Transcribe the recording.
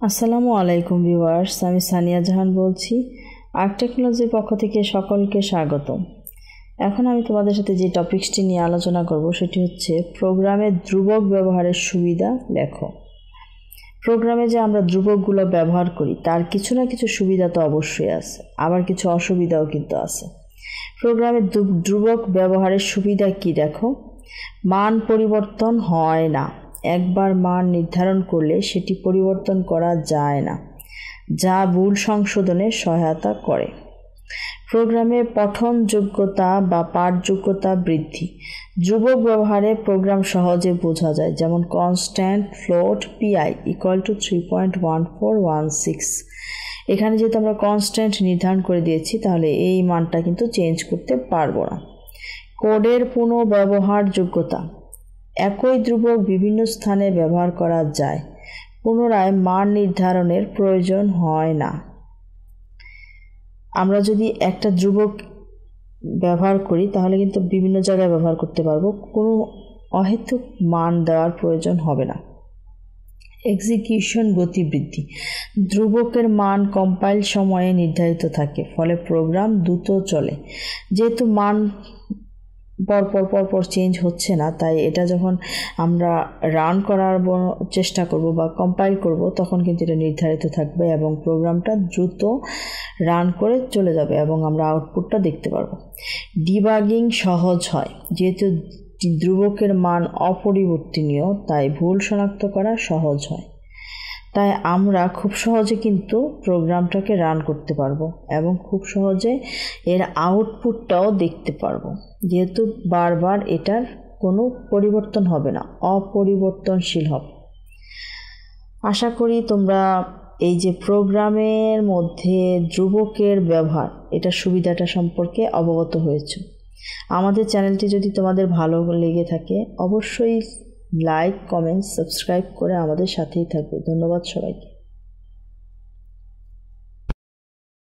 আসসালামু আলাইকুম ভিউয়ার্স, আমি সানিয়া জাহান বলছি। আর্ক টেকনোলজির পক্ষ থেকে সকলকে স্বাগত। এখন আমি তোমাদের সাথে যে টপিকসটি নিয়ে আলোচনা করব সেটি হচ্ছে প্রোগ্রামে ধ্রুবক ব্যবহারের সুবিধা লেখো। প্রোগ্রামে যে আমরা ধ্রুবকগুলো ব্যবহার করি তার কিছু না কিছু সুবিধা তো অবশ্যই আছে, আবার কিছু অসুবিধাও কিন্তু আছে। প্রোগ্রামে ধ্রুবক ব্যবহারের সুবিধা কি দেখো। মান পরিবর্তন হয় না, একবার মান নির্ধারণ করলে সেটি পরিবর্তন করা যায় না, যা ভুল সংশোধনে সহায়তা করে। প্রোগ্রামে পঠন যোগ্যতা বা পাঠযোগ্যতা বৃদ্ধি। ধ্রুবক ব্যবহারে প্রোগ্রাম সহজে বোঝা যায়, যেমন constant float PI equal to 3.1416। এখানে যেহেতু আমরা কনস্ট্যান্ট নির্ধারণ করে দিয়েছি, তাহলে এই মানটা কিন্তু চেঞ্জ করতে পারবো না। কোডের পুনঃব্যবহারযোগ্যতা। একই ধ্রুবক বিভিন্ন স্থানে ব্যবহার করা যায়, পুনরায় মান নির্ধারণের প্রয়োজন হয় না। আমরা যদি একটা ধ্রুবক ব্যবহার করি তাহলে কিন্তু বিভিন্ন জায়গায় ব্যবহার করতে পারবো, কোনো অহেতুক মান দেওয়ার প্রয়োজন হবে না। এক্সিকিউশন গতি বৃদ্ধি। ধ্রুবকের মান কম্পাইল সময়ে নির্ধারিত থাকে, ফলে প্রোগ্রাম দ্রুত চলে। যেহেতু মান পরপর চেঞ্জ হচ্ছে না, তাই এটা যখন আমরা রান করার চেষ্টা করব বা কম্পাইল করব তখন কিন্তু এটা নির্ধারিত থাকবে এবং প্রোগ্রামটা দ্রুত রান করে চলে যাবে এবং আমরা আউটপুটটা দেখতে পারবো। ডিবাগিং সহজ হয়। যেহেতু ধ্রুবকের মান অপরিবর্তনীয়, তাই ভুল শনাক্ত করা সহজ হয়। তাই আমরা খুব সহজে কিন্তু প্রোগ্রামটাকে রান করতে পারবো এবং খুব সহজে এর আউটপুটটাও দেখতে পারবো, যেহেতু বারবার এটার কোনো পরিবর্তন হবে না, অপরিবর্তনশীল হবে। আশা করি তোমরা এই যে প্রোগ্রামের মধ্যে ধ্রুবকের ব্যবহার, এটা সুবিধাটা সম্পর্কে অবগত হয়েছ। আমাদের চ্যানেলটি যদি তোমাদের ভালো লেগে থাকে অবশ্যই লাইক, কমেন্ট, সাবস্ক্রাইব করে আমাদের সাথেই থাকবে। ধন্যবাদ সবাইকে।